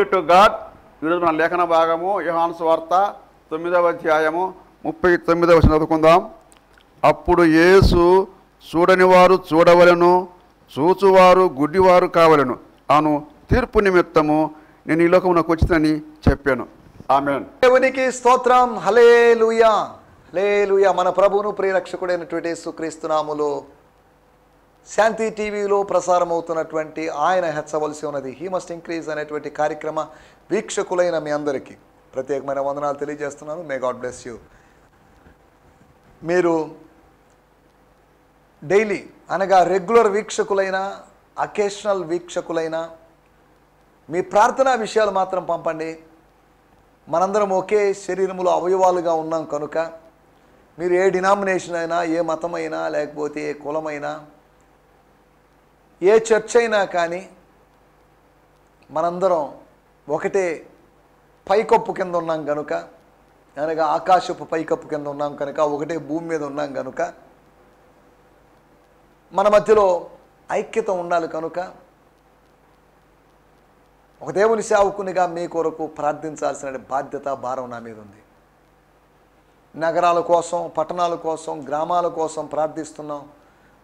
Glory to God. ఈరోజు మన లేఖన భాగము యోహాను సువార్త 9వ అధ్యాయము 39వ వచనం చదువుకుందాం. అప్పుడు యేసు చూడని వారు చూడవలెను, చూచువారు గుడ్డివారు కావలెను అను తీర్పు నిమిత్తము నేను ఈ లోకమునకు వచ్చినని చెప్పాను. ఆమేన్. దేవునికి స్తోత్రం. హల్లెలూయా, హల్లెలూయా. మన ప్రభువును ప్రియరక్షకుడైనటువంటి యేసుక్రీస్తు నామములో శాంతి టీవీలో ప్రసారం అవుతున్నటువంటి ఆయన హెచ్చవలసి ఉన్నది హీ మస్ట్ ఇంక్రీజ్ అనేటువంటి కార్యక్రమ వీక్షకులైన మీ అందరికీ ప్రత్యేకమైన వందనాలు తెలియజేస్తున్నాను. May God bless you. మీరు డైలీ అనగా రెగ్యులర్ వీక్షకులైన, అకేషనల్ వీక్షకులైన మీ ప్రార్థనా విషయాలు మాత్రం పంపండి. మనందరం ఒకే శరీరములో అవయవాలుగా ఉన్నాం కనుక మీరు ఏ డినామినేషన్ అయినా, ఏ మతమైనా, లేకపోతే ఏ కులమైనా, ఏ చర్చ్ అయినా కానీ మనందరం ఒకటే పైకప్పు కింద ఉన్నాం కనుక, అనగా ఆకాశపు పైకప్పు కింద ఉన్నాం కనుక, ఒకటే భూమి మీద ఉన్నాం కనుక మన మధ్యలో ఐక్యత ఉండాలి కనుక ఒక దేవుని సేవకునిగా మీ కొరకు ప్రార్థించాల్సిన బాధ్యత, భారం నా మీద ఉంది. నగరాల కోసం, పట్టణాల కోసం, గ్రామాల కోసం ప్రార్థిస్తున్నాం.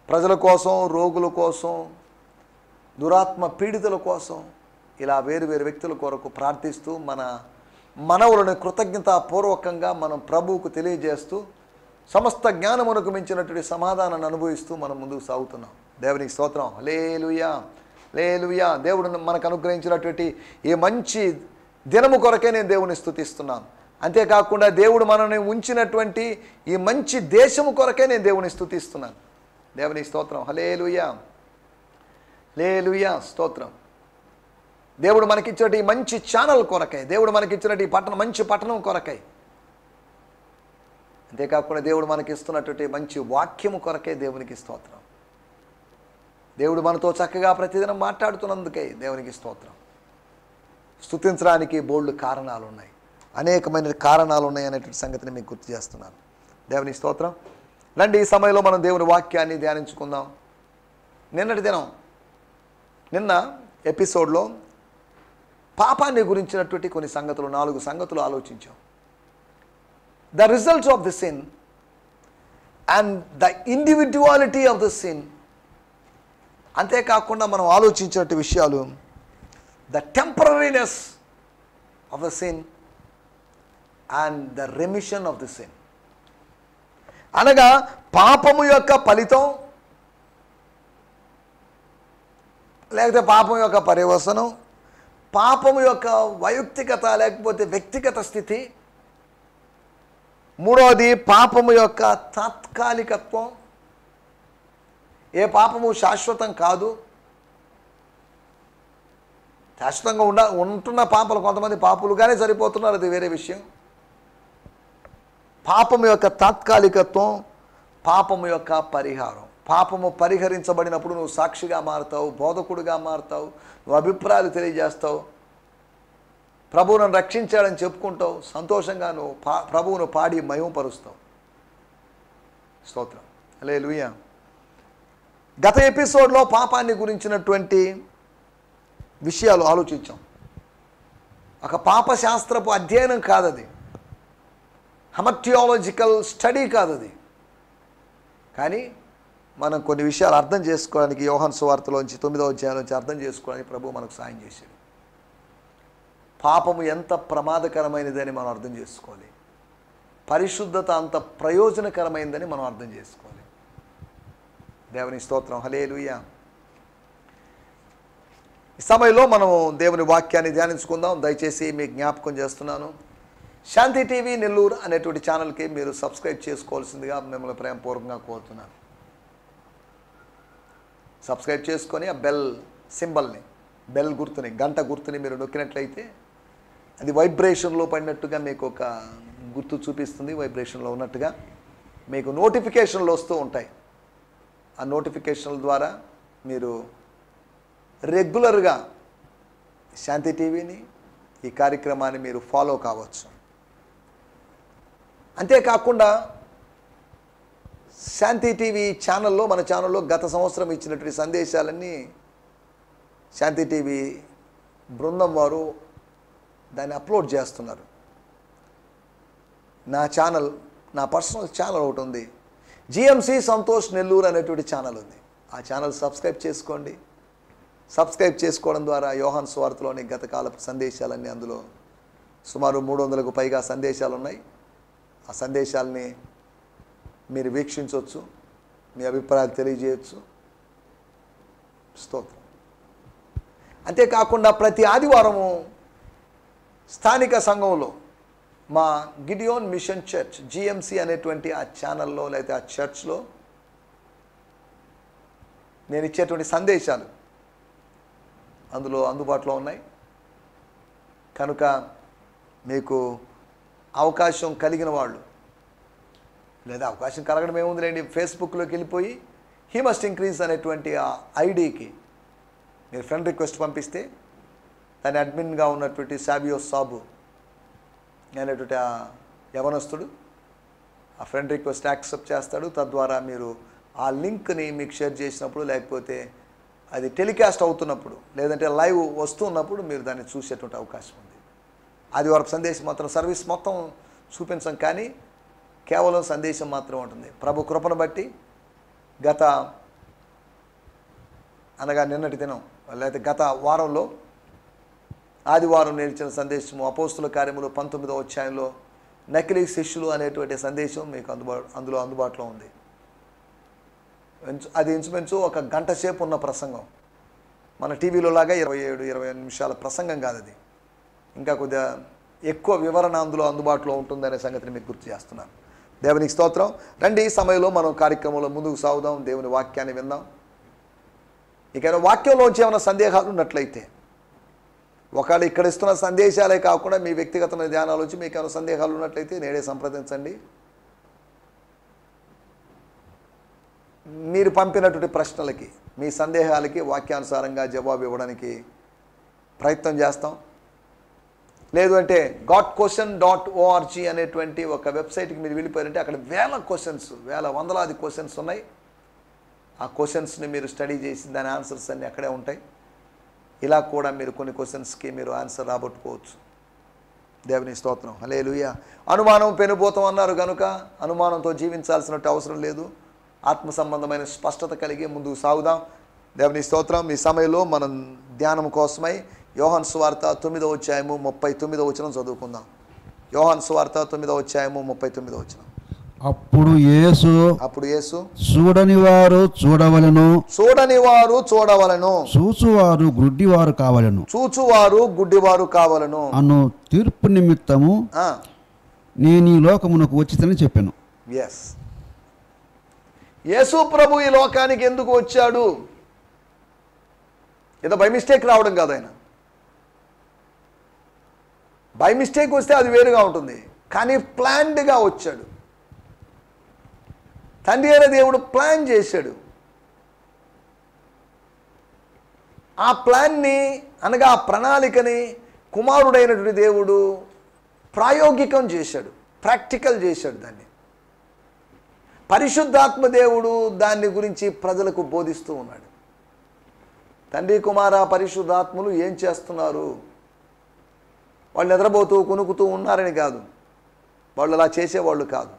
ప్రజల కోసం, రోగుల కోసం, దురాత్మ పీడితుల కోసం, ఇలా వేరు వేరు వ్యక్తుల కొరకు ప్రార్థిస్తూ మన మనవులను కృతజ్ఞతాపూర్వకంగా మనం ప్రభువుకు తెలియజేస్తూ సమస్త జ్ఞానమునకు మించినటువంటి సమాధానాన్ని అనుభవిస్తూ మనం ముందుకు సాగుతున్నాం. దేవునికి స్తోత్రం. హల్లెలూయా, హల్లెలూయా. దేవుడు మనకు అనుగ్రహించినటువంటి ఈ మంచి దినము కొరకే నేను దేవుని స్తుతిస్తున్నాను. అంతేకాకుండా దేవుడు మనల్ని ఉంచినటువంటి ఈ మంచి దేశము కొరకే నేను దేవుని స్తుతిస్తున్నాను. దేవునికి స్తోత్రం. హల్లెలూయా, హల్లెలూయా, స్తోత్రం. దేవుడు మనకిచ్చినట్టు ఈ మంచి ఛానల్ కొరకై, దేవుడు మనకిచ్చినట్టు ఈ మంచి పట్టణం కొరకై, అంతేకాకుండా దేవుడు మనకిస్తున్నటువంటి మంచి వాక్యము కొరకే దేవునికి స్తోత్రం. దేవుడు మనతో చక్కగా ప్రతిదినం మాట్లాడుతున్నందుకే దేవునికి స్తోత్రం. స్తుతించడానికి బోల్డ్ కారణాలు ఉన్నాయి, అనేకమైన కారణాలు ఉన్నాయి అనేటువంటి సంగతిని మీకు గుర్తు చేస్తున్నాను. దేవునికి స్తోత్రం. రండి, ఈ సమయంలో మనం దేవుని వాక్యాన్ని ధ్యానించుకుందాం. నిన్న ఎపిసోడ్లో పాపాన్ని గురించినటువంటి కొన్ని సంగతులు, 4 సంగతులు ఆలోచించాం. The results of the sin and the individuality of the sin. అంతేకాకుండా మనం ఆలోచించినట్టు విషయాలు the temporariness of the sin and the remission of the sin. అనగా పాపము యొక్క ఫలితం, లేకపోతే పాపం యొక్క పర్యవసనం, పాపము యొక్క వైయక్తికత లేకపోతే వ్యక్తిగత స్థితి, మూడవది పాపము యొక్క తాత్కాలికత్వం. ఏ పాపము శాశ్వతం కాదు. శాశ్వతంగా ఉంటున్న పాపలు కొంతమంది పాపులుగానే సరిపోతున్నారు, అది వేరే విషయం. పాపము యొక్క తాత్కాలికత్వం, పాపము యొక్క పరిహారం. పాపము పరిహరించబడినప్పుడు నువ్వు సాక్షిగా మారుతావు, బోధకుడిగా మారుతావు, నువ్వు అభిప్రాయాలు తెలియజేస్తావు, ప్రభువు నన్ను రక్షించాడని చెప్పుకుంటావు, సంతోషంగా నువ్వు ప్రభువును పాడి మహిమపరుస్తావు. స్తోత్రం. హల్లెలూయా. గత ఎపిసోడ్లో పాపాన్ని గురించినటువంటి విషయాలు ఆలోచించాం. ఒక పాపశాస్త్రపు అధ్యయనం కాదది, హెమటియాలజికల్ స్టడీ కాదది. కానీ మనం కొన్ని విషయాలు అర్థం చేసుకోవడానికి యోహాను సువార్తలోంచి 9వ అధ్యాయంలోంచి అర్థం చేసుకోవడానికి ప్రభు మనకు సాయం చేశాడు. పాపము ఎంత ప్రమాదకరమైనదని మనం అర్థం చేసుకోవాలి. పరిశుద్ధత అంత ప్రయోజనకరమైనదని మనం అర్థం చేసుకోవాలి. దేవుని స్తోత్రం. హల్లెలూయా. ఈ సమయంలో మనం దేవుని వాక్యాన్ని ధ్యానించుకుందాం. దయచేసి మీకు జ్ఞాపకం చేస్తున్నాను, శాంతి టీవీ నెల్లూరు అనేటువంటి ఛానల్కి మీరు సబ్స్క్రైబ్ చేసుకోవాల్సిందిగా మిమ్మల్ని ప్రేమపూర్వకంగా కోరుతున్నాను. సబ్స్క్రైబ్ చేసుకొని ఆ బెల్ సింబల్ని, బెల్ గుర్తుని, గంట గుర్తుని మీరు నొక్కినట్లయితే అది వైబ్రేషన్లో పడినట్టుగా మీకు ఒక గుర్తు చూపిస్తుంది. వైబ్రేషన్లో ఉన్నట్టుగా మీకు నోటిఫికేషన్లు వస్తూ ఉంటాయి. ఆ నోటిఫికేషన్ల ద్వారా మీరు రెగ్యులర్గా శాంతి టీవీని, ఈ కార్యక్రమాన్ని మీరు ఫాలో కావచ్చు. అంతేకాకుండా శాంతి టీవీ ఛానల్లో, మన ఛానల్లో గత సంవత్సరం ఇచ్చినటువంటి సందేశాలన్నీ శాంతి టీవీ బృందం వారు దాన్ని అప్లోడ్ చేస్తున్నారు. నా ఛానల్, నా పర్సనల్ ఛానల్ ఒకటి ఉంది, జిఎంసి సంతోష్ నెల్లూరు అనేటువంటి ఛానల్ ఉంది. ఆ ఛానల్ సబ్స్క్రైబ్ చేసుకోండి. సబ్స్క్రైబ్ చేసుకోవడం ద్వారా యోహాను సువార్తలోని గతకాలపు సందేశాలన్నీ, అందులో సుమారు 300కు పైగా సందేశాలు ఉన్నాయి. ఆ సందేశాలని మీరు వీక్షించవచ్చు, మీ అభిప్రాయాలు తెలియజేయచ్చు. స్తోత్రం. అంతేకాకుండా ప్రతి ఆదివారము స్థానిక సంఘంలో మా గిడియోన్ మిషన్ చర్చ్ జిఎంసి అనేటువంటి ఆ ఛానల్లో లేకపోతే ఆ చర్చ్లో నేను ఇచ్చేటువంటి సందేశాలు అందులో అందుబాటులో ఉన్నాయి. కనుక మీకు అవకాశం కలిగిన వాళ్ళు, లేదా అవకాశం కలగడం ఏముందిలేండి, ఫేస్బుక్లోకి వెళ్ళిపోయి హీ మస్ట్ ఇంక్రీజ్ అనేటువంటి ఆ ఐడికి మీరు ఫ్రెండ్ రిక్వెస్ట్ పంపిస్తే దాని అడ్మిన్గా ఉన్నటువంటి సాబియో సాబు అనేటువంటి ఆ యవనస్తుడు ఆ ఫ్రెండ్ రిక్వెస్ట్ యాక్సెప్ట్ చేస్తాడు. తద్వారా మీరు ఆ లింక్ని మీకు షేర్ చేసినప్పుడు, లేకపోతే అది టెలికాస్ట్ అవుతున్నప్పుడు, లేదంటే లైవ్ వస్తున్నప్పుడు మీరు దాన్ని చూసేటువంటి అవకాశం ఉంది. ఆదివారం సందేశం మాత్రం సర్వీస్ మొత్తం చూపించం, కానీ కేవలం సందేశం మాత్రం ఉంటుంది. ప్రభు కృపను బట్టి నిన్నటి దినం లేకపోతే గత వారంలో ఆదివారం నేర్చిన సందేశము అపోస్తుల కార్యములు 19వ అధ్యాయంలో నకిలీ శిష్యులు అనేటువంటి సందేశం మీకు అందులో అందుబాటులో ఉంది. అది ఇంచుమించు ఒక గంట సేపు ఉన్న ప్రసంగం. మన టీవీలో లాగా 27-28 నిమిషాల ప్రసంగం కాదు అది. ఇంకా కొద్దిగా ఎక్కువ వివరణ అందులో అందుబాటులో ఉంటుందనే సంగతిని మీకు గుర్తు చేస్తున్నాను. దేవునికి స్తోత్రం. రండి, ఈ సమయంలో మనం కార్యక్రమంలో ముందుకు సాగుదాం, దేవుని వాక్యాన్ని విందాం. ఇక వాక్యంలోంచి ఏమైనా సందేహాలు ఉన్నట్లయితే, ఒకవేళ ఇక్కడ ఇస్తున్న సందేశాలే కాకుండా మీ వ్యక్తిగత ధ్యానాల నుంచి మీకు ఏమైనా సందేహాలు ఉన్నట్లయితే నేడే సంప్రదించండి. మీరు పంపినటువంటి ప్రశ్నలకి, మీ సందేహాలకి వాక్యానుసారంగా జవాబు ఇవ్వడానికి ప్రయత్నం చేస్తాం. లేదు అంటే GotQuestion.org అనేటువంటి ఒక వెబ్సైట్కి మీరు వెళ్ళిపోయారంటే అక్కడ వందలాది క్వశ్చన్స్ ఉన్నాయి. ఆ క్వశ్చన్స్ని మీరు స్టడీ చేసి దాని ఆన్సర్స్ అన్నీ అక్కడే ఉంటాయి. ఇలా కూడా మీరు కొన్ని క్వశ్చన్స్కి మీరు ఆన్సర్ రాబట్టుకోవచ్చు. దేవుని స్తోత్రం. హల్లెలూయా. అనుమానం పెనుభూతం అన్నారు కనుక అనుమానంతో జీవించాల్సినట్టు అవసరం లేదు. ఆత్మ సంబంధమైన స్పష్టత కలిగి ముందుకు సాగుదాం. దేవుని స్తోత్రం. ఈ సమయంలో మనం ధ్యానం కోసమై యోహాను సువార్త 9వ అధ్యాయము 39వ వచనం చదువుకుందాం. యోహాను సువార్త 9వ అధ్యాయము 39వ వచనం. అప్పుడు యేసు చూడని వారు చూడవలెను, చూచువారు గుడ్డివారు కావలెను అను తీర్పు నిమిత్తము నేను ఈ లోకమునకు వచ్చితని చెప్పాను. ఎస్, యేసు ప్రభు ఈ లోకానికి ఎందుకు వచ్చాడు? ఏదో బై మిస్టేక్ రావడం కాదు. ఆయన బై మిస్టేక్ వస్తే అది వేరుగా ఉంటుంది, కానీ ప్లాన్డ్గా వచ్చాడు. తండ్రి అయిన దేవుడు ప్లాన్ చేశాడు. ఆ ప్లాన్ని అనగా ఆ ప్రణాళికని కుమారుడైనటువంటి దేవుడు ప్రాయోగికం చేశాడు, ప్రాక్టికల్ చేశాడు. దాన్ని పరిశుద్ధాత్మ దేవుడు దాన్ని గురించి ప్రజలకు బోధిస్తూ ఉన్నాడు. తండ్రి కుమార పరిశుద్ధాత్ములు ఏం చేస్తున్నారు? వాళ్ళు నిద్రపోతూ కునుకుతూ ఉన్నారని కాదు, వాళ్ళు అలా చేసేవాళ్ళు కాదు.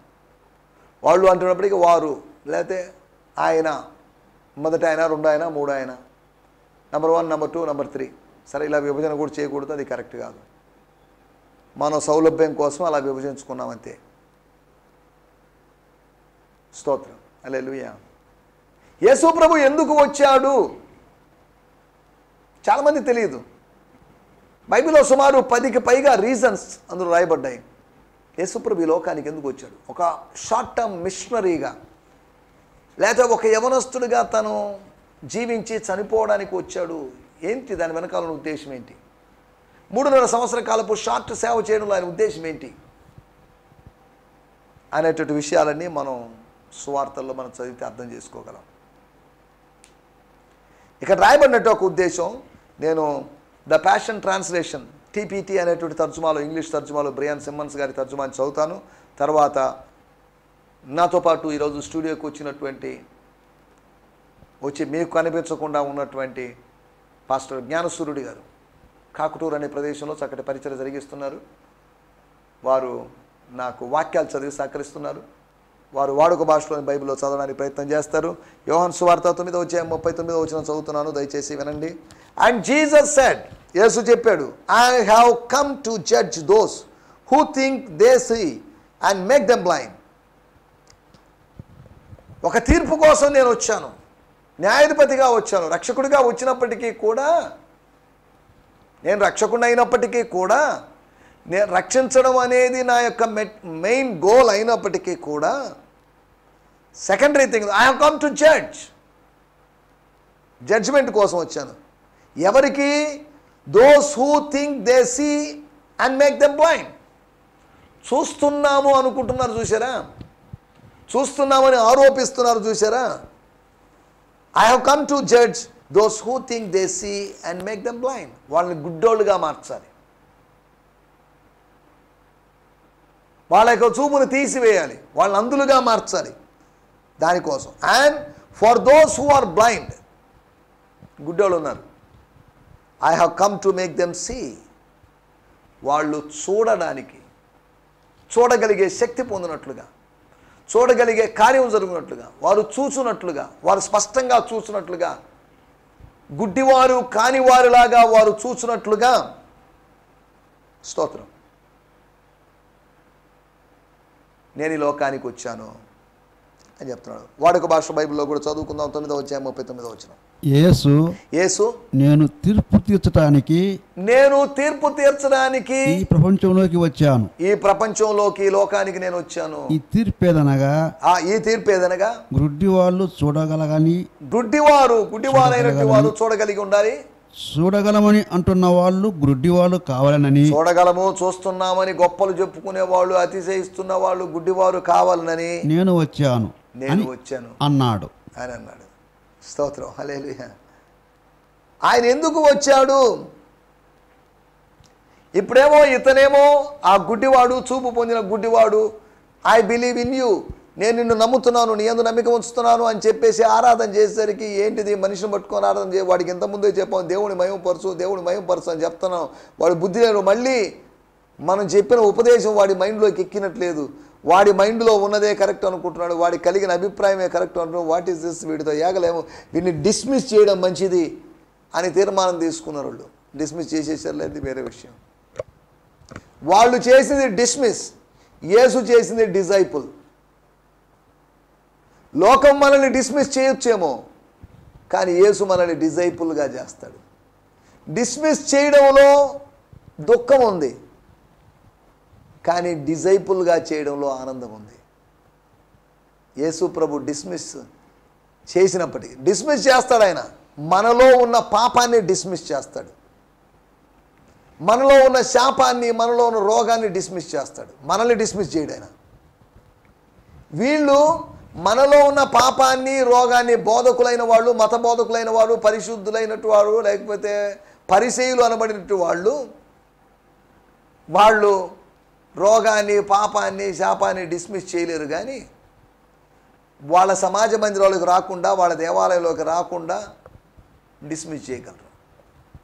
వాళ్ళు అంటున్నప్పటికీ వారు, లేకపోతే ఆయన, మొదటి ఆయన, రెండో ఆయన, మూడో ఆయన, నెంబర్ 1, నెంబర్ 2, నెంబర్ 3. సరే, ఇలా విభజన కూడా చేయకూడదు, అది కరెక్ట్ కాదు. మనం సౌలభ్యం కోసం అలా విభజించుకున్నామంతే. స్తోత్రం. హల్లెలూయా. యేసు ప్రభు ఎందుకు వచ్చాడు చాలామంది తెలియదు. బైబిల్లో సుమారు 10కి పైగా రీజన్స్ అందులో రాయబడ్డాయి. యేసుప్రభు ఈ లోకానికి ఎందుకు వచ్చాడు? ఒక షార్ట్ టర్మ్ మిషనరీగా, లేదా ఒక యవనస్తుడిగా తను జీవించి చనిపోవడానికి వచ్చాడు? ఏంటి దాని వెనకాల ఉద్దేశం ఏంటి? 3.5 సంవత్సర కాలపు షార్ట్ సేవ చేయడంలో ఆయన ఉద్దేశం ఏంటి అనేటువంటి విషయాలన్నీ మనం సువార్తల్లో మనం చదివితే అర్థం చేసుకోగలం. ఇక్కడ రాయబడినట్టు ఒక ఉద్దేశం, నేను ద ప్యాషన్ ట్రాన్స్లేషన్ TPT అనేటువంటి తర్జుమాలో, ఇంగ్లీష్ తర్జుమాలో బ్రయాన్ సిమ్మన్స్ గారి తర్జుమాని చదువుతాను. తర్వాత నాతో పాటు ఈరోజు స్టూడియోకి వచ్చి మీకు కనిపించకుండా ఉన్నటువంటి పాస్టర్ జ్ఞానసూర్యుడి గారు కాకుటూరు అనే ప్రదేశంలో చక్కటి పరిచయం జరిగిస్తున్నారు. వారు నాకు వాక్యాలు చదివి సహకరిస్తున్నారు. వారు వాడుక భాషలోని బైబిల్లో చదవడానికి ప్రయత్నం చేస్తారు. యోహాను సువార్త 9వ అధ్యాయం 39వ వచనం చదువుతున్నాను, దయచేసి వినండి. అండ్ జీసస్ సెడ్, యేసు చెప్పాడు, I have come to judge those who think they see and make them blind. ఒక తీర్పు కోసం నేను వచ్చాను, న్యాయాధిపతిగా వచ్చాను. రక్షకుడిగా వచ్చినప్పటికీ కూడా, నేను రక్షకుడు అయినప్పటికీ కూడా, నేను రక్షించడం అనేది నా యొక్క మెయిన్ గోల్ అయినప్పటికీ కూడా, secondary thing I have come to judge, judgement కోసం వచ్చాను. ఎవరికి? Those who think they see and make them blind. చూస్తున్నాము అనుకుంటున్నారు చూసారా, చూస్తున్నామని ఆరోపిస్తున్నారు చూసారా. I have come to judge those who think they see and make them blind. వాళ్ళని గుడ్డోళ్ళుగా మార్చాలి, వాళ్ళ యొక్క చూపును తీసివేయాలి, వాళ్ళని అందులుగా మార్చాలి. దానికోసం and for those who are blind, గుడ్డోళ్ళు ఉన్నారు, I have come to make them see. వాళ్ళు చూడడానికి, చూడగలిగే శక్తి పొందినట్లుగా, చూడగలిగే కార్యం జరుగునట్లుగా, వారు చూచున్నట్లుగా, వారు స్పష్టంగా చూచున్నట్లుగా, గుడ్డివారు కానివారిలాగా వారు చూచున్నట్లుగా. స్తోత్రం. నేను ఈ లోకానికి వచ్చాను అని చెప్తున్నాడు. వాడుక భాష బైబిల్లో కూడా చదువుకుందాం. 9వ అధ్యాయం 39వ వచనం. యేసు నేను తీర్పు తీర్చడానికి ఈ ప్రపంచంలోకి వచ్చాను. ఈ ప్రపంచంలోకి, ఈ లోకానికి నేను వచ్చాను. ఈ తీర్పేదనగా గుడ్డివాళ్ళు చూడగలగని, గుడ్డివారైనటువంటి వారు చూడగలిగి ఉండాలి. చూడగలమని అంటున్న వాళ్ళు గుడ్డివాళ్ళు కావాలనని, చూడగలము, చూస్తున్నామని గొప్పలు చెప్పుకునే వాళ్ళు, అతిశయిస్తున్న వాళ్ళు గుడ్డివారు కావాలనని నేను వచ్చాను అన్నాడు అని అన్నాడు. స్తోత్రం, హల్లెలూయా. ఆయన ఎందుకు వచ్చాడు? ఇప్పుడేమో ఇతనేమో ఆ గుడ్డివాడు, చూపు పొందిన గుడ్డివాడు, ఐ బిలీవ్ ఇన్ యూ, నేను నిన్ను నమ్ముతున్నాను, నీ యందు నమ్మిక ఉంచుతున్నాను అని చెప్పేసి ఆరాధన చేసేసరికి, ఏంటిది మనిషిని పట్టుకొని ఆరాధన చేయ, వాడికి ఇంతకుముందే చెప్పాం దేవుని మహిమపరచు అని చెప్తున్నాం. వాడు బుద్ధి లేను. మళ్ళీ మనం చెప్పిన ఉపదేశం వాడి మైండ్లోకి ఎక్కినట్లేదు. వాడి మైండ్లో ఉన్నదే కరెక్ట్ అనుకుంటున్నాడు, వాడికి కలిగిన అభిప్రాయమే కరెక్ట్ అంటున్నాడు. వాట్ ఈస్ దిస్, వీడితో ఏగలేము, వీడిని డిస్మిస్ చేయడం మంచిది అని తీర్మానం తీసుకున్నారు. వాళ్ళు డిస్మిస్ చేసేసారు, లేదు వేరే విషయం. వాళ్ళు చేసింది డిస్మిస్, యేసు చేసింది డిజైపుల్. లోకం మనల్ని డిస్మిస్ చేయొచ్చేమో, కానీ యేసు మనల్ని డిజైపుల్గా చేస్తాడు. డిస్మిస్ చేయడంలో దుఃఖం ఉంది, కానీ డిజైపుల్గా చేయడంలో ఆనందం ఉంది. యేసు ప్రభు డిస్మిస్ చేసినప్పటికీ, డిస్మిస్ చేస్తాడు ఆయన. మనలో ఉన్న పాపాన్ని డిస్మిస్ చేస్తాడు, మనలో ఉన్న శాపాన్ని, మనలో ఉన్న రోగాన్ని డిస్మిస్ చేస్తాడు. మనల్ని డిస్మిస్ చేయడు ఆయన. వీళ్ళు మనలో ఉన్న పాపాన్ని, రోగాన్ని, బోధకులైన వాళ్ళు, మత బోధకులైన వాళ్ళు, పరిశుద్ధులైనట్టు వారు, లేకపోతే పరిసయ్యులు అనబడినట్టు వాళ్ళు రోగాన్ని, పాపాన్ని, శాపాన్ని డిస్మిస్ చేయలేరు. కానీ వాళ్ళ సమాజ మందిరాలకు రాకుండా, వాళ్ళ దేవాలయంలోకి రాకుండా డిస్మిస్ చేయగలరు.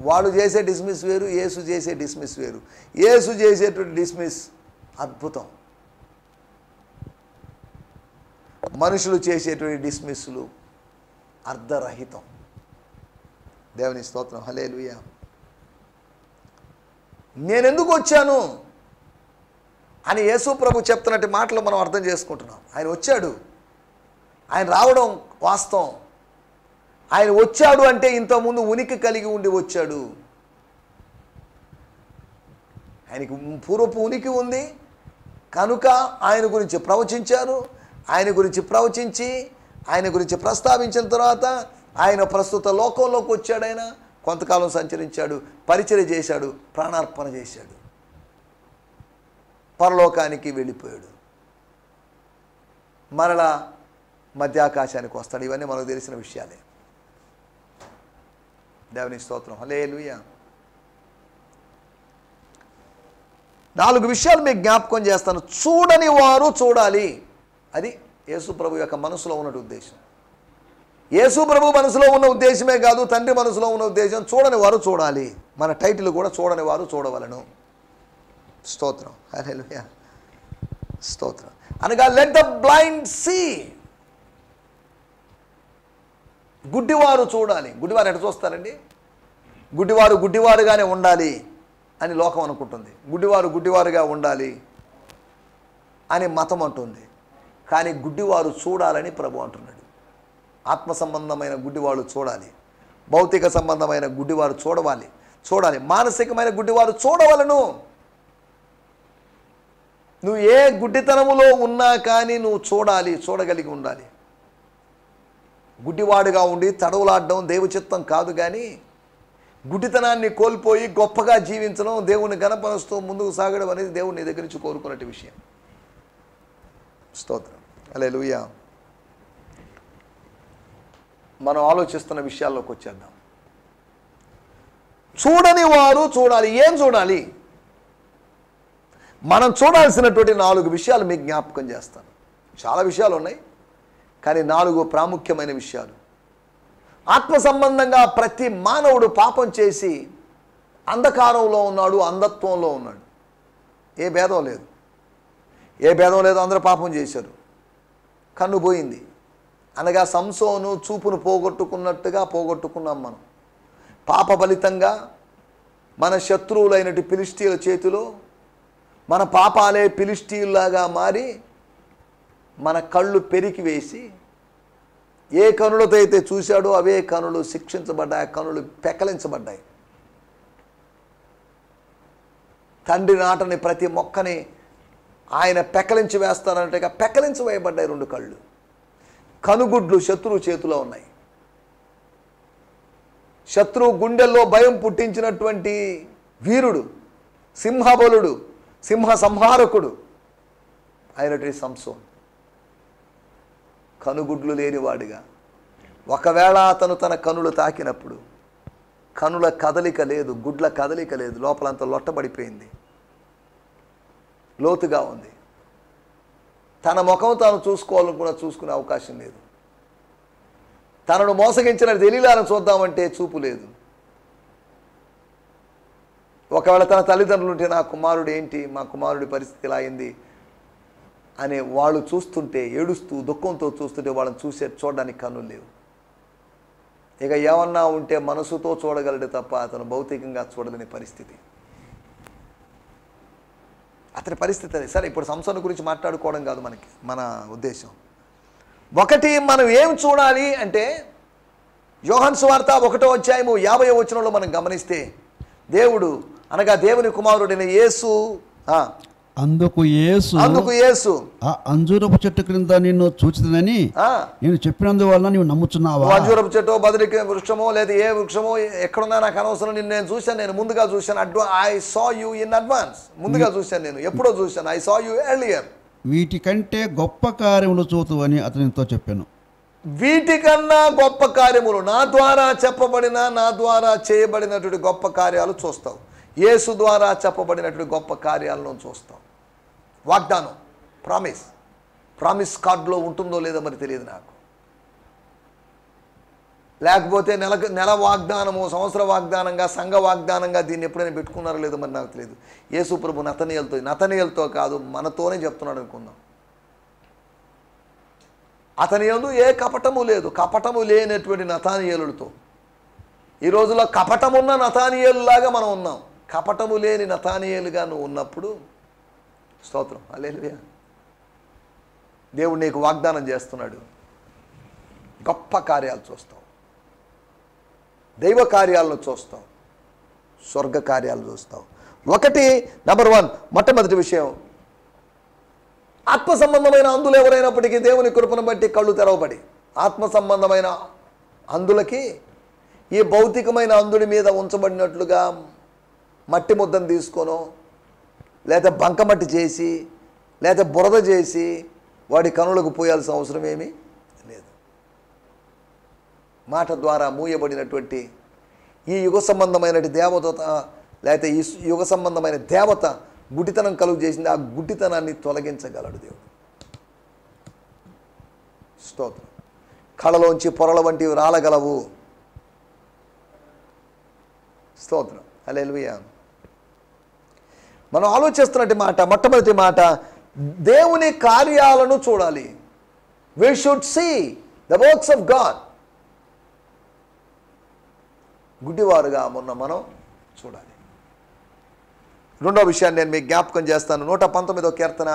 వాళ్ళు చేసే డిస్మిస్ వేరు, యేసు చేసే డిస్మిస్ వేరు. యేసు చేసేటువంటి డిస్మిస్ అద్భుతం, మనుషులు చేసేటువంటి డిస్మిస్లు అర్ధరహితం. దేవుని స్తోత్రం, హల్లెలూయా. నేనెందుకు వచ్చాను అని యేసు ప్రభు చెప్తున్నట్టు మాటలు మనం అర్థం చేసుకుంటున్నాం. ఆయన వచ్చాడు, ఆయన రావడం వాస్తవం. ఆయన వచ్చాడు అంటే ఇంతకుముందు ఉనికి కలిగి ఉండి వచ్చాడు. ఆయనకి పూర్వపు ఉనికి ఉంది కనుక ఆయన గురించి ప్రవచించారు. ఆయన గురించి ప్రవచించి, ఆయన గురించి ప్రస్తావించిన తర్వాత ఆయన ప్రస్తుత లోకంలోకి వచ్చాడు. ఆయన కొంతకాలం సంచరించాడు, పరిచర్య చేశాడు, ప్రాణార్పణ చేశాడు, పరలోకానికి వెళ్ళిపోయాడు, మరలా మధ్యాకాశానికి వస్తాడు. ఇవన్నీ మనకు తెలిసిన విషయాలే. దేవుని స్తోత్రం, హల్లెలూయా. 4 విషయాలు మీకు జ్ఞాపకం చేస్తాను. చూడని వారు చూడాలి, అది యేసు ప్రభు యొక్క మనసులో ఉన్నట్టు ఉద్దేశం. యేసు ప్రభు మనసులో ఉన్న ఉద్దేశమే కాదు, తండ్రి మనసులో ఉన్న ఉద్దేశం చూడని వారు చూడాలి. మన టైటిల్ కూడా చూడని వారు చూడవలను. స్తోత్రం, హల్లెలూయా, స్తోత్రం. అనగా లెట్ ద బ్లైండ్ సీ. గుడ్డివారు చూడాలి. గుడ్డివారు ఎట్లా చూస్తారండి? గుడ్డివారు గుడ్డివారుగానే ఉండాలి అని లోకం అనుకుంటుంది. గుడ్డివారు గుడ్డివారుగా ఉండాలి అని మతం అంటుంది. కానీ గుడ్డివారు చూడాలని ప్రభు అంటున్నాడు. ఆత్మ సంబంధమైన గుడ్డివారు చూడాలి, భౌతిక సంబంధమైన గుడ్డివారు చూడాలి, మానసికమైన గుడ్డివారు చూడవలను. నువ్వు ఏ గుడ్డితనములో ఉన్నా కానీ నువ్వు చూడగలిగి ఉండాలి. గుడ్డివాడుగా ఉండి తడవులాడడం దేవుని చిత్తం కాదు. కానీ గుడ్డితనాన్ని కోల్పోయి గొప్పగా జీవించడం, దేవుని గణపరుస్తూ ముందుకు సాగడం అనేది దేవుని నీ దగ్గర నుంచి కోరుకున్నట్టు విషయం. స్తోత్రం, హల్లెలూయా. మనం ఆలోచిస్తున్న విషయాల్లోకి వచ్చేద్దాం. చూడని వారు చూడాలి. ఏం చూడాలి? మనం చూడాల్సినటువంటి 4 విషయాలు మీకు జ్ఞాపకం చేస్తాను. చాలా విషయాలు ఉన్నాయి, కానీ 4 ప్రాముఖ్యమైన విషయాలు. ఆత్మ సంబంధంగా ప్రతి మానవుడు పాపం చేసి అంధకారంలో ఉన్నాడు, అంధత్వంలో ఉన్నాడు. ఏ భేదం లేదు, అందరూ పాపం చేశారు. కన్ను పోయింది అనగా సంసోను చూపును పోగొట్టుకున్నట్టుగా పోగొట్టుకున్నాం మనం. పాప ఫలితంగా మన శత్రువులైనటి ఫిలిష్తీయుల చేతిలో మన పాపాలే ఫిలిష్తీయుల్లాగా మారి మన కళ్ళు పెరికివేసి ఏ కనులతో అయితే చూశాడో అవే కనులు శిక్షించబడ్డాయి, కనులు పెకలించబడ్డాయి. తండ్రి నాటని ప్రతి మొక్కని ఆయన పెకలించి వేస్తానంటేగా పెకలించి వేయబడ్డాయి 2 కళ్ళు. కనుగుడ్లు శత్రువు చేతిలో ఉన్నాయి. శత్రువు గుండెల్లో భయం పుట్టించినటువంటి వీరుడు, సింహబలుడు, సింహ సంహారకుడు అయినటువంటి సంసోన్ కనుగుడ్లు లేనివాడిగా, ఒకవేళ అతను తన కనులు తాకినప్పుడు కనుల కదలిక లేదు, గుడ్ల కదలిక లేదు, లోపలంతా లొట్టబడిపోయింది, లోతుగా ఉంది. తన ముఖం తాను చూసుకోవాలని కూడా చూసుకునే అవకాశం లేదు. తనను మోసగించిన దెలీలాను చూద్దామంటే చూపు లేదు. ఒకవేళ తన తల్లిదండ్రులు ఉంటే నా కుమారుడు ఏంటి, మా కుమారుడి పరిస్థితి ఇలా అయింది అని వాళ్ళు చూస్తుంటే, ఏడుస్తూ దుఃఖంతో చూస్తుంటే వాళ్ళని చూడడానికి కన్నులు లేవు. ఇక ఏమన్నా ఉంటే మనసుతో చూడగలడు తప్ప అతను భౌతికంగా చూడలేని పరిస్థితి. అతని పరిస్థితి అదే. సరే, ఇప్పుడు సంసోను గురించి మాట్లాడుకోవడం కాదు మన ఉద్దేశం. ఒకటి, మనం ఏం చూడాలి అంటే యోహాను సువార్త 1వ అధ్యాయము 50వ వచనంలో మనం గమనిస్తే దేవుడు అనగా దేవుని కుమారుడైన యేసు అందుకు యేసు ఆ అంజూరపు చెట్టు క్రింద నిన్ను చూచితినని నేను చెప్పినందువలన నీవు నమ్ముచున్నావా? అంజూరపు చెట్టు, బదరికి వృక్షమో లేదా ఏ వృక్షమో ఎక్కడున్నా నాకు అనవసరం, నేను చూశాను, నేను ముందుగా చూశాను. I saw you in advance. ముందుగా చూశాను, నేను ఎప్పుడో చూశాను. I saw you earlier. వీటికంటే గొప్ప కార్యములు చూతువని అతనితో చెప్పాను. వీటికన్నా గొప్ప కార్యములు నా ద్వారా చెప్పబడిన, నా ద్వారా చేయబడినటువంటి గొప్ప కార్యాలు చూస్తావు. యేసు ద్వారా చెప్పబడినటువంటి గొప్ప కార్యాలను చూస్తాం. వాగ్దానం, ప్రామిస్ కార్డులో ఉంటుందో లేదో మరి తెలియదు నాకు. లేకపోతే నెల వాగ్దానము, సంవత్సర వాగ్దానంగా, సంఘ వాగ్దానంగా దీన్ని ఎప్పుడైనా పెట్టుకున్నారో లేదో మరి నాకు తెలియదు. యేసు ప్రభు నతనీయులతో కాదు, మనతోనే చెప్తున్నాడు అనుకుందాం. అతని యందు ఏ కపటము లేదు, కపటము లేనటువంటి నతానీయులతో. ఈ రోజులో కపటమున్న నతానీయులులాగా మనం ఉన్నాం. కపటము లేని నతానీయులుగా నువ్వు ఉన్నప్పుడు స్తోత్రం, హల్లెలూయా. దేవుడు నీకు వాగ్దానం చేస్తున్నాడు. గొప్ప కార్యాలు చూస్తావు, దైవ కార్యాలను చూస్తావు, స్వర్గ కార్యాలు చూస్తావు. ఒకటి, నంబర్ 1, మొట్టమొదటి విషయం, ఆత్మ సంబంధమైన అందులు ఎవరైనప్పటికీ దేవుని కృపను బట్టి కళ్ళు తెరవబడి, ఆత్మ సంబంధమైన అందులకి ఈ భౌతికమైన అందుడి మీద ఉంచబడినట్లుగా మట్టి ముద్దను తీసుకొనో లేదా బంకమట్టి చేసి లేదా బురద చేసి వాడి కనులకు పోయాల్సిన అవసరం ఏమీ లేదు. మాట ద్వారా మూయబడినటువంటి ఈ యుగ సంబంధమైన దేవత లేకపోతే ఈ యుగ సంబంధమైన దేవత గుడ్డితనం కలుగు చేసింది. ఆ గుడ్డితనాన్ని తొలగించగలడు దేవుడు. స్తోత్రం. కళ్ళలోంచి పొరల వంటివి రాలగలవు. స్తోత్రం, హల్లెలూయా. మనం ఆలోచిస్తున్నట్టు మాట, మొట్టమొదటి మాట, దేవుని కార్యాలను చూడాలి. We should see the works of God. గుడ్డివారుగా మొన్న మనం చూడాలి. రెండో విషయాన్ని నేను మీకు జ్ఞాపకం చేస్తాను. 119వ కీర్తన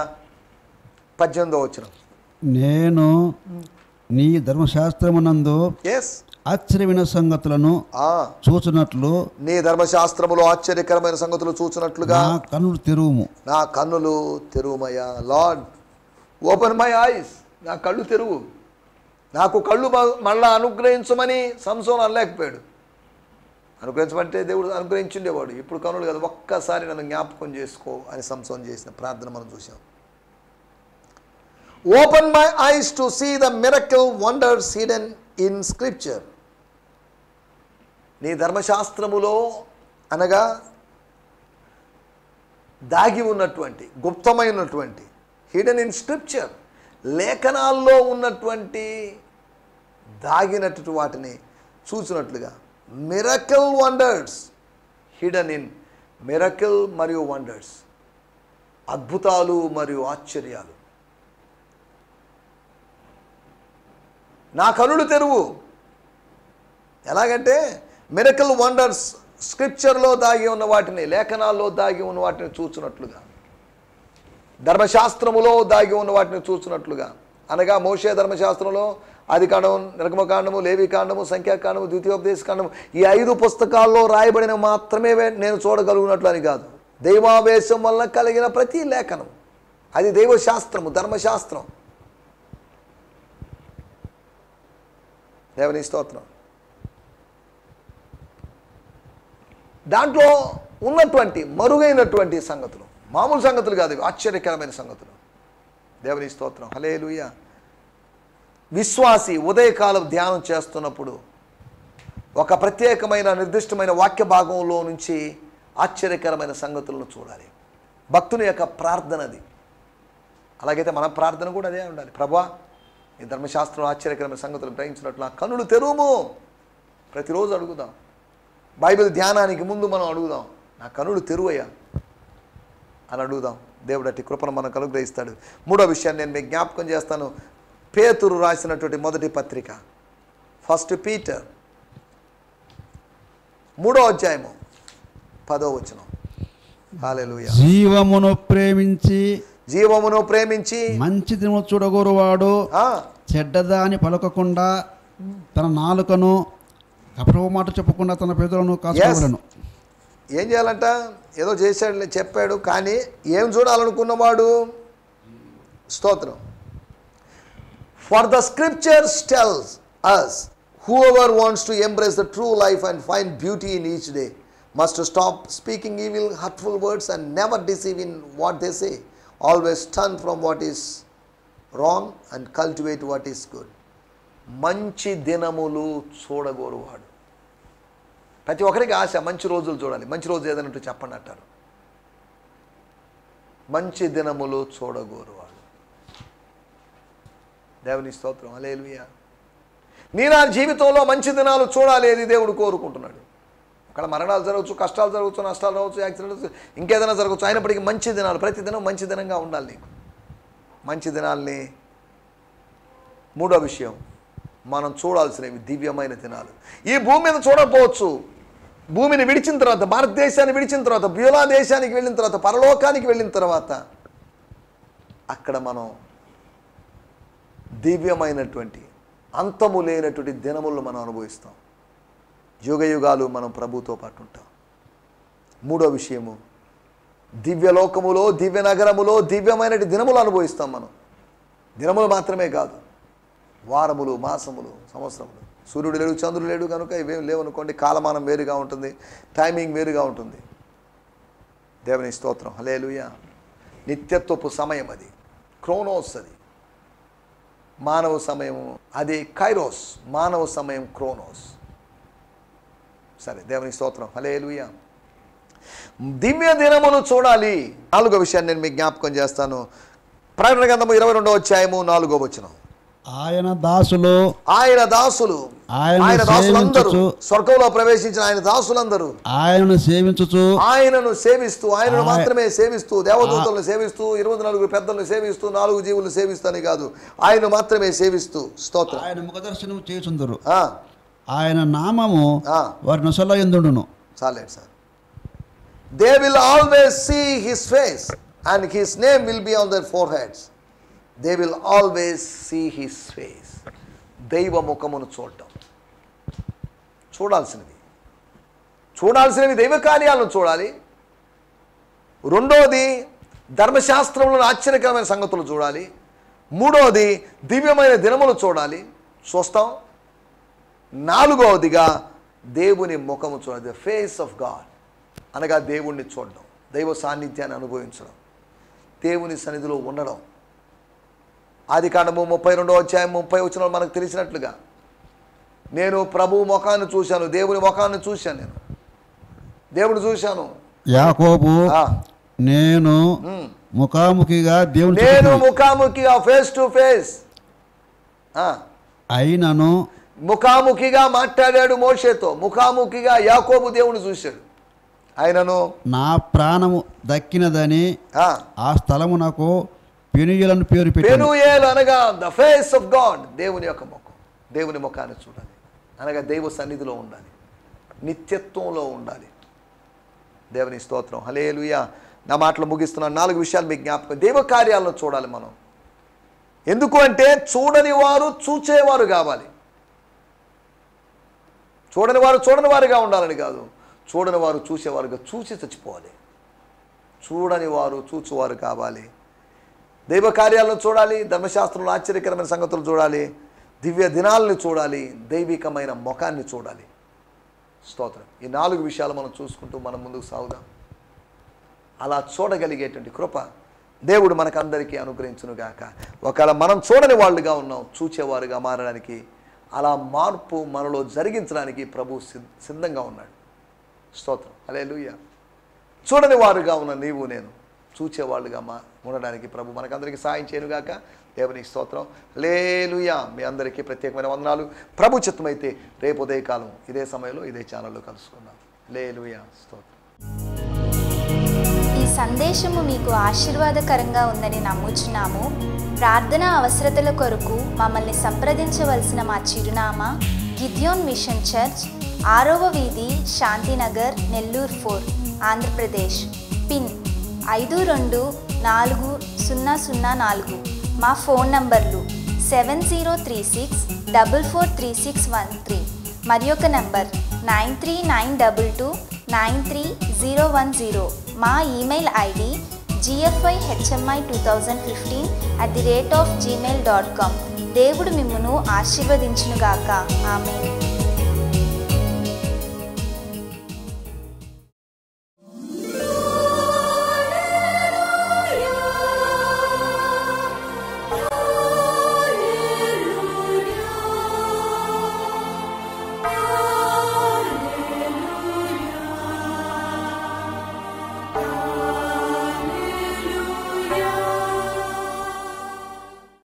18వ వచనం. నేను నీ ధర్మశాస్త్రమునందు ఆశ్చర్యమైన సంగతులను చూచునట్లు, నీ ధర్మశాస్త్రములో ఆశ్చర్యకరమైన సంగతులు చూచునట్లుగా నా కన్నులు తెరువుము. నా కన్నులు తెరువుమయ్యా. Lord, open my eyes. నా కళ్ళు తెరువు. నాకు కళ్ళు మళ్ళా అనుగ్రహించమని సంసోను అనలేకపోయాడు. అనుగ్రహించమంటే దేవుడు అనుగ్రహించుండేవాడు. ఇప్పుడు కనులు కదా, ఒక్కసారి నన్ను జ్ఞాపకం చేసుకో అని సంసోను చేసిన ప్రార్థన మనం చూసాం. Open my eyes to see the miracle wonders hidden in scripture. నీ ధర్మశాస్త్రములో అనగా దాగి ఉన్నటువంటి, గుప్తమైనటువంటి, హిడెన్ ఇన్ స్క్రిప్చర్, లేఖనాల్లో ఉన్నటువంటి దాగినటువంటి వాటిని చూసినట్లుగా. Miracle wonders hidden in, miracle మరియు వండర్స్, అద్భుతాలు మరియు ఆశ్చర్యాలు. నా కనులు తెరువు. ఎలాగంటే మిరకిల్ వండర్స్ స్క్రిప్చర్లో దాగి ఉన్న వాటిని, లేఖనాల్లో దాగి ఉన్న వాటిని చూసినట్లుగా, ధర్మశాస్త్రములో దాగి ఉన్న వాటిని చూసినట్లుగా. అనగా మోషే ధర్మశాస్త్రంలో ఆదికాండము, నిర్గమకాండము, లేవికాండము, సంఖ్యాకాండము, ద్వితీయోపదేశకాండము, ఈ 5 పుస్తకాల్లో రాయబడిన మాత్రమే నేను చూడగలుగునట్లు అని కాదు. దైవావేశం వలన కలిగిన ప్రతి లేఖనం అది దైవశాస్త్రము, ధర్మశాస్త్రం. దేవుని స్తోత్రం. దాంట్లో ఉన్నటువంటి మరుగైనటువంటి సంగతులు, మామూలు సంగతులు కాదు, ఆశ్చర్యకరమైన సంగతులు. దేవుని స్తోత్రం, హల్లెలూయా. విశ్వాసి ఉదయకాలం ధ్యానం చేస్తున్నప్పుడు ఒక ప్రత్యేకమైన నిర్దిష్టమైన వాక్య భాగంలో నుంచి ఆశ్చర్యకరమైన సంగతులను చూడాలి. భక్తుని యొక్క ప్రార్థన అది. అలాగైతే మన ప్రార్థన కూడా అదే ఉండాలి. ప్రభువా, ఈ ధర్మశాస్త్రం ఆశ్చర్యకరమైన సంగతులు గ్రహించినట్లు నా కన్నులు తెరువుము. ప్రతిరోజు అడుగుదాం. బైబిల్ ధ్యానానికి ముందు మనం అడుగుదాం, నా కన్నులు తెరువయ్యా అని అడుగుదాం. దేవుడు అట్టి కృపను మనకు అనుగ్రహిస్తాడు. మూడో విషయాన్ని నేను మీకు జ్ఞాపకం చేస్తాను. పేతురు రాసినటువంటి మొదటి పత్రిక, 1 పీటర్ 3వ అధ్యాయము 10వ వచనం. హల్లెలూయా. జీవమును ప్రేమించి మంచి దినము చూడగోరువాడు చెడ్డదాని పలకకుండా తన నాలుకను కపటపు మాట చెప్పకుండా తన పెదవులను కాసుకోవలను. ఏం చేయాలంట? ఏదో చేశాడు, చెప్పాడు, కానీ ఏం చూడాలనుకున్నవాడు? స్తోత్రం. For the scriptures tells us, whoever wants to embrace the true life and find beauty in each day must stop speaking evil, hurtful words and never deceive in what they say. Always turn from what is wrong and cultivate what is good. మంచి దినములు చూడగోరువాడు. ప్రతి ఒక్కరికి ఆశ మంచి రోజులు చూడాలి. మంచి రోజు ఏదన్నట్టు చెప్పండి అంటారు. మంచి దినములు చూడగోరువాడు. దేవుని స్తోత్రం, హల్లెలూయా. నీ నా జీవితంలో మంచి దినాలు చూడాలి, అది దేవుడు కోరుకుంటున్నాడు. అక్కడ మరణాలు జరగవచ్చు, కష్టాలు జరగవచ్చు, నష్టాలు రావచ్చు, యాక్సిడెంట్స్, ఇంకేదైనా జరగవచ్చు. అయినప్పటికీ మంచి దినాలు, ప్రతి దినం మంచి దినంగా ఉండాలి నీకు. మంచి దినాల్ని, మూడో విషయం, మనం చూడాల్సినవి దివ్యమైన దినాలు. ఈ భూమి మీద చూడకపోవచ్చు. భూమిని విడిచిన తర్వాత, భారతదేశాన్ని విడిచిన తర్వాత, బ్యూలా దేశానికి వెళ్ళిన తర్వాత, పరలోకానికి వెళ్ళిన తర్వాత అక్కడ మనం దివ్యమైనటువంటి, అంతము లేనటువంటి దినములను మనం అనుభవిస్తాం. యుగ యుగాలు మనం ప్రభుతో పాటు ఉంటాం. మూడో విషయము, దివ్యలోకములో, దివ్య నగరములో దివ్యమైన దినములు అనుభవిస్తాం మనం. దినములు మాత్రమే కాదు, వారములు, మాసములు, సంవత్సరములు. సూర్యుడు లేడు, చంద్రుడు లేడు కనుక ఇవేం లేవనుకోండి. కాలమానం వేరుగా ఉంటుంది, టైమింగ్ వేరుగా ఉంటుంది. దేవుని స్తోత్రం, హల్లెలూయా. నిత్యత్వపు సమయం అది, క్రోనోస్. అది మానవ సమయము, అది కైరోస్. మానవ సమయం క్రోనోస్. సరే, దేవుని స్తోత్రం, హల్లెలూయా. దివ్య దినమును చూడాలి. నాలుగో విషయాన్ని నేను మీకు జ్ఞాపకం చేస్తాను. ప్రకటన గ్రంథము 22వ అధ్యాయము 4వ వచనం. ఆయన దాసులు ఆయన దాసులందరూ స్వర్గంలో ప్రవేశించిన ఆయన దాసులందరూ ఆయనను సేవిస్తూ ఆయనను మాత్రమే సేవిస్తూ దేవదూతలను సేవిస్తూ 24 పెద్దలను సేవిస్తూ 4 జీవులను సేవిస్తానే కాదు ఆయన మాత్రమే సేవిస్తూ స్తోత్రం. ఆయన ముఖదర్శనం చేయుచుందురు, ఆయన నామము వారి నొసలో యందుండును. చాలేదు sir. They will always see his face and his name will be on their foreheads. They will always see his face. దైవ ముఖమును చూడాల్సినవి దైవ కార్యాలను చూడాలి. రెండోది ధర్మశాస్త్రంలో ఆశ్చర్యకరమైన సంగతులు చూడాలి. మూడోది దివ్యమైన దినములు చూస్తాం. నాలుగవదిగా దేవుని ముఖము చూడాలి. ద ఫేస్ ఆఫ్ గాడ్ అనగా దేవుణ్ణి చూడడం, దైవ సాన్నిధ్యాన్ని అనుభవించడం, దేవుని సన్నిధిలో ఉండడం. ఆదికాండము 32వ అధ్యాయం 30 వచనంలో మనకు తెలిసినట్లుగా నేను ప్రభువు ముఖాన్ని చూశాను, దేవుని ముఖాన్ని చూశాను, నేను దేవుని చూశాను. యాకోబు నేను ముఖాముఖిగా ఫేస్ టు ఫేస్ అయినను ముఖాముఖిగా మాట్లాడాడు మోషేతో. ముఖాముఖిగా యాకోబు దేవుని చూశాడు. ఆయనను నా ప్రాణము దక్కినదని ఆ స్థలము నాకు పెనుయేలు పేరు పెట్టాడు. పెనుయేలు అనగా ద ఫేస్ ఆఫ్ గాడ్, దేవుని యొక్క ముఖం. దేవుని ముఖాన్ని చూడాలి అనగా దైవ సన్నిధిలో ఉండాలి, నిత్యత్వంలో ఉండాలి. దేవుని స్తోత్రం, హల్లెలూయా. నా మాటలు ముగిస్తున్నాను. 4 విషయాలు మీకు జ్ఞాపకం. దైవ కార్యాలను చూడాలి మనం. ఎందుకు అంటే చూడని వారు చూచేవారు కావాలి. చూడని వారుగా ఉండాలని కాదు, చూడని వారు చూసేవారుగా చూసి చచ్చిపోవాలి. చూడని వారు చూచువారు కావాలి. దైవ కార్యాలను చూడాలి, ధర్మశాస్త్రంలో ఆశ్చర్యకరమైన సంగతులు చూడాలి, దివ్య దినాలను చూడాలి, దైవికమైన ముఖాన్ని చూడాలి. స్తోత్రం. ఈ 4 విషయాలు మనం చూసుకుంటూ మనం ముందుకు సాగుదాం. అలా చూడగలిగేటువంటి కృప దేవుడు మనకందరికీ అనుగ్రహించునుగాక. ఒకవేళ మనం చూడని వాళ్ళుగా ఉన్నాం, చూచేవారుగా మారడానికి, అలా మార్పు మనలో జరిగించడానికి ప్రభు సిద్ధంగా ఉన్నాడు. స్తోత్రం, హల్లెలూయా. చూడని వారుగా ఉన్న నీవు నేను చూచేవాళ్ళుగా ఉండడానికి ప్రభు మనకందరికీ సాయం చేయనుగాక. దేవునికి స్తోత్రం, హల్లెలూయా. మీ అందరికీ ప్రత్యేకమైన వందనాలు. ప్రభు చిత్తమైతే రేపు ఉదయకాలం ఇదే సమయంలో ఇదే ఛానల్లో కలుసుకుందాం. హల్లెలూయా, స్తోత్రం. ఈ సందేశము మీకు ఆశీర్వాదకరంగా ఉందని నమ్ముచున్నాము. ప్రార్థనా అవసరతల కొరకు మమ్మల్ని సంప్రదించవలసిన మా చిరునామా గిద్యోన్ మిషన్ చర్చ్, 6వ వీధి, శాంతినగర్, నెల్లూరు 4, ఆంధ్రప్రదేశ్. పిన్ 524004. మా ఫోన్ నంబర్లు 7036443613 మరి ఒక నంబర్ 9392293010. మా ఈమెయిల్ ఐడి gfihmi2015@gmail.com. దేవుడు మిమ్మును ఆశీర్వదించునుగాక. ఆమేన్.